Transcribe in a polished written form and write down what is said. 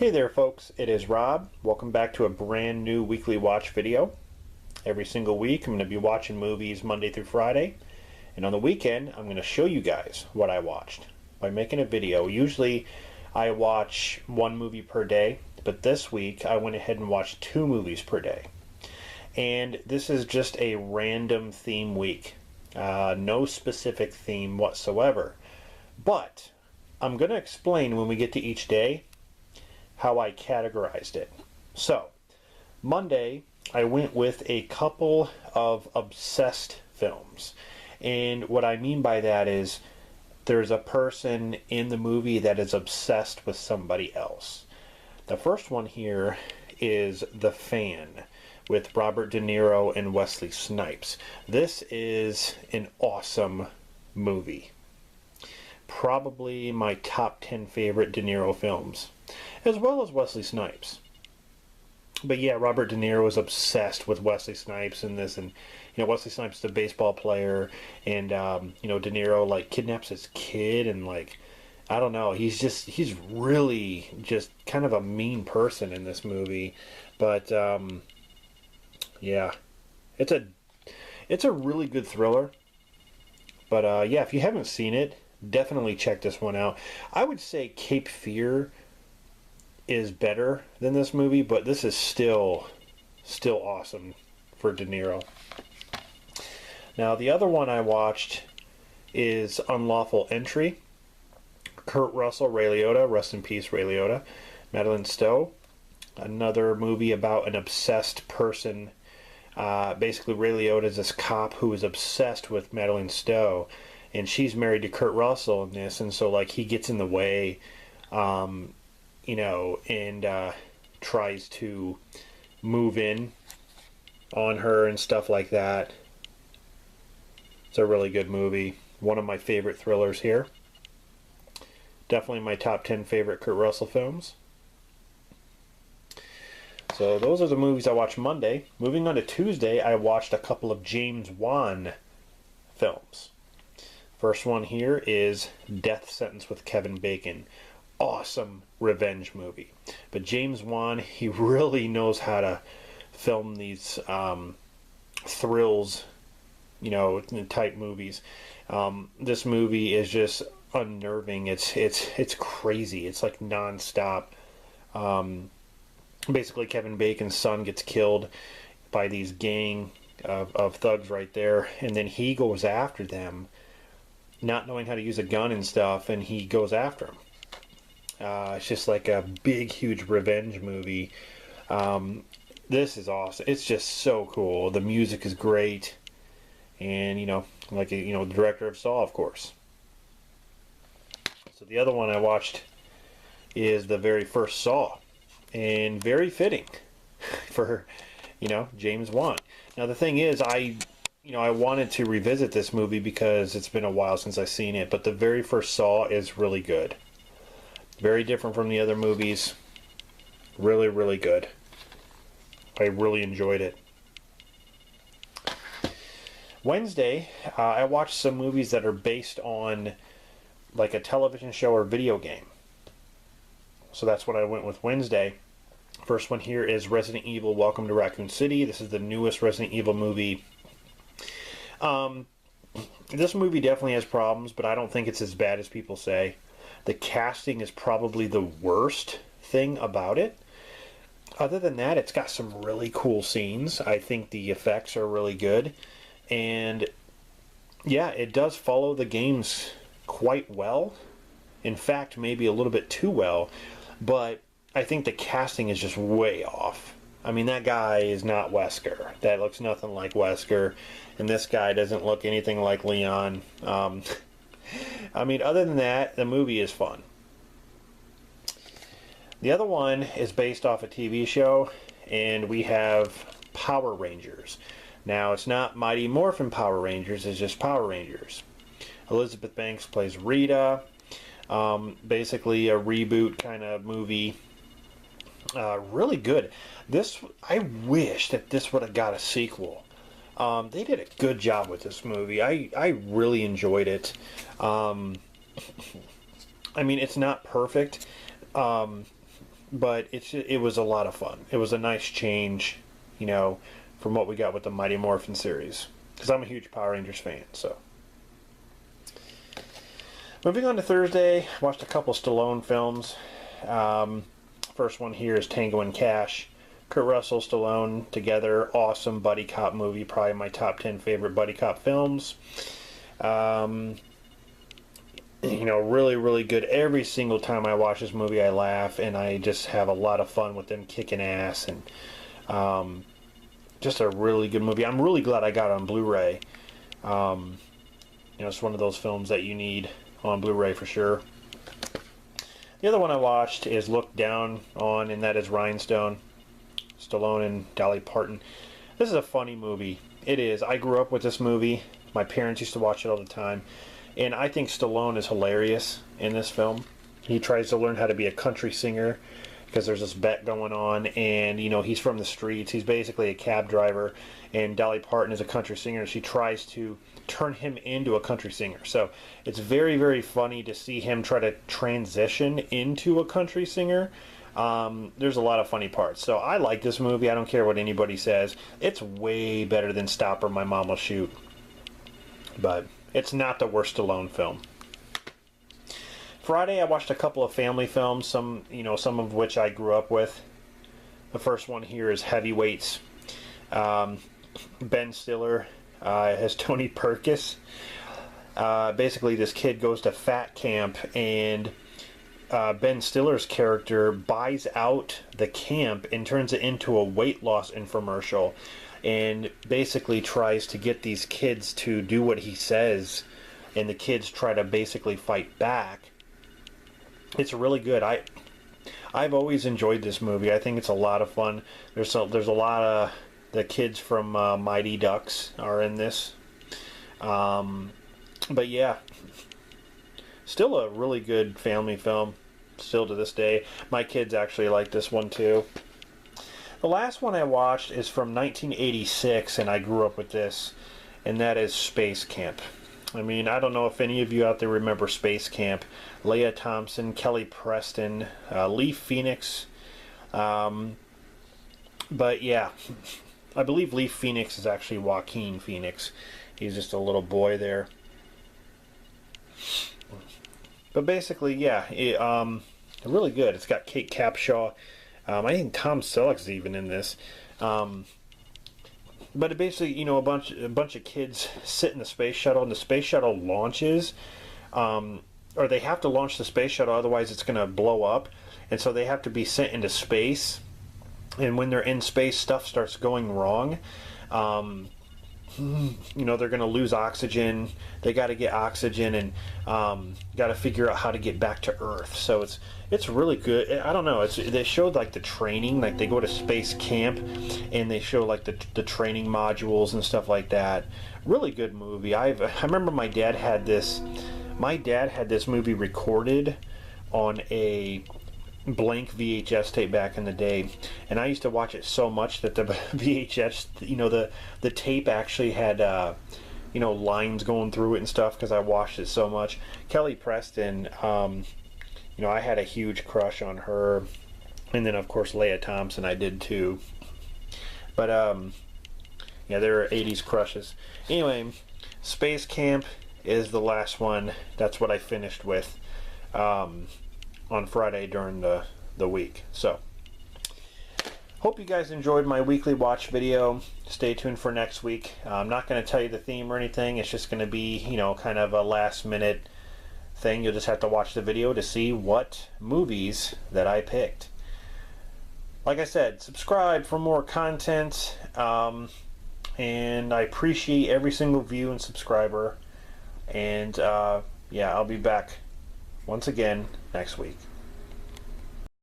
Hey there folks, it is Rob. Welcome back to a brand new weekly watch video. Every single week I'm going to be watching movies Monday through Friday, and on the weekend I'm going to show you guys what I watched by making a video. Usually I watch one movie per day, but this week I went ahead and watched 2 movies per day. And this is just a random theme week. No specific theme whatsoever. But I'm going to explain when we get to each day how I categorized it. So, Monday, I went with a couple of obsessed films. And what I mean by that is there's a person in the movie that is obsessed with somebody else. The first one here is The Fan with Robert De Niro and Wesley Snipes. This is an awesome movie. Probably my top 10 favorite De Niro films, as well as Wesley Snipes. But yeah, Robert De Niro is obsessed with Wesley Snipes in this, and you know, Wesley Snipes is a baseball player, and you know, De Niro like kidnaps his kid, and like, I don't know, he's really just kind of a mean person in this movie. But yeah, it's a really good thriller. But yeah, if you haven't seen it, definitely check this one out. I would say Cape Fear is better than this movie, but this is still awesome for De Niro. Now, the other one I watched is Unlawful Entry. Kurt Russell, Ray Liotta, rest in peace, Ray Liotta. Madeline Stowe, another movie about an obsessed person. Basically, Ray Liotta is this cop who is obsessed with Madeline Stowe, and she's married to Kurt Russell in this, and so like he gets in the way, you know, and tries to move in on her and stuff like that. It's a really good movie. One of my favorite thrillers here. Definitely my top 10 favorite Kurt Russell films. So those are the movies I watched Monday. Moving on to Tuesday, I watched a couple of James Wan films. First one here is Death Sentence with Kevin Bacon. Awesome revenge movie. But James Wan, he really knows how to film these thrills, you know, type movies. This movie is just unnerving. It's crazy. It's like nonstop. Basically, Kevin Bacon's son gets killed by these gang of thugs right there, and then he goes after them, not knowing how to use a gun and stuff, and he goes after him. It's just like a big, huge revenge movie. This is awesome. It's just so cool. The music is great, and you know, like you know, the director of Saw, of course. So the other one I watched is the very first Saw, and very fitting for, you know, James Wan. Now the thing is, I wanted to revisit this movie because it's been a while since I've seen it, but the very first Saw is really good. Very different from the other movies. Really, really good. I really enjoyed it. Wednesday, I watched some movies that are based on like a television show or video game. So that's what I went with Wednesday. First one here is Resident Evil Welcome to Raccoon City. This is the newest Resident Evil movie. This movie definitely has problems, but I don't think it's as bad as people say. The casting is probably the worst thing about it. Other than that, it's got some really cool scenes. I think the effects are really good. And yeah, it does follow the games quite well. In fact, maybe a little bit too well. But I think the casting is just way off. I mean, that guy is not Wesker. That looks nothing like Wesker. And this guy doesn't look anything like Leon. I mean, other than that, the movie is fun. The other one is based off a TV show, and we have Power Rangers. Now, it's not Mighty Morphin Power Rangers, it's just Power Rangers. Elizabeth Banks plays Rita. Basically a reboot kind of movie. Really good. I wish that this would have got a sequel. They did a good job with this movie. I really enjoyed it. I mean, it's not perfect. but it was a lot of fun. It was a nice change, you know, from what we got with the Mighty Morphin series. Because I'm a huge Power Rangers fan, so. Moving on to Thursday, watched a couple Stallone films. First one here is Tango and Cash. Kurt Russell, Stallone together, awesome buddy cop movie. Probably my top 10 favorite buddy cop films. You know, really, really good. Every single time I watch this movie, I laugh, and I just have a lot of fun with them kicking ass, and just a really good movie. I'm really glad I got it on Blu-ray. You know, it's one of those films that you need on Blu-ray for sure. The other one I watched is Looked Down On, and that is Rhinestone. Stallone and Dolly Parton. This is a funny movie. It is. I grew up with this movie. My parents used to watch it all the time. And I think Stallone is hilarious in this film. He tries to learn how to be a country singer because there's this bet going on, and you know, he's from the streets. He's basically a cab driver, and Dolly Parton is a country singer. She tries to turn him into a country singer. So it's very, very funny to see him try to transition into a country singer. There's a lot of funny parts. So I like this movie. I don't care what anybody says. It's way better than Stop or My Mom Will Shoot. But it's not the worst Stallone film. Friday, I watched a couple of family films, some of which I grew up with. The first one here is Heavyweights. Ben Stiller has Tony Perkis. Basically, this kid goes to fat camp, and Ben Stiller's character buys out the camp and turns it into a weight loss infomercial, and basically tries to get these kids to do what he says, and the kids try to basically fight back. It's really good. I've always enjoyed this movie. I think it's a lot of fun. There's a lot of the kids from Mighty Ducks are in this. But yeah, still a really good family film. Still to this day. My kids actually like this one too. The last one I watched is from 1986, and I grew up with this, and that is Space Camp. I mean, I don't know if any of you out there remember Space Camp. Leah Thompson, Kelly Preston, Lee Phoenix. But yeah, I believe Lee Phoenix is actually Joaquin Phoenix. He's just a little boy there. But basically, yeah, really good. It's got Kate Capshaw. I think Tom Selleck's even in this. But it basically, you know, a bunch of kids sit in the space shuttle, and the space shuttle launches, or they have to launch the space shuttle, otherwise it's going to blow up, and so they have to be sent into space. And when they're in space, stuff starts going wrong. You know, they're going to lose oxygen. They got to get oxygen, and got to figure out how to get back to Earth. So it's really good. I don't know. They showed like the training, like they go to space camp, and they show like the training modules and stuff like that. Really good movie. I remember my dad had this. My dad had this movie recorded on a blank VHS tape back in the day, and I used to watch it so much that the VHS, you know, the tape actually had you know, lines going through it and stuff because I watched it so much. Kelly Preston, you know, I had a huge crush on her, and then of course Leah Thompson I did too. But yeah, there were 80s crushes. Anyway, Space Camp is the last one. That's what I finished with on Friday during the week. So hope you guys enjoyed my weekly watch video. Stay tuned for next week. I'm not going to tell you the theme or anything. It's just going to be, you know, kind of a last minute thing. You'll just have to watch the video to see what movies that I picked. Like I said, subscribe for more content, and I appreciate every single view and subscriber. And yeah, I'll be back once again next week.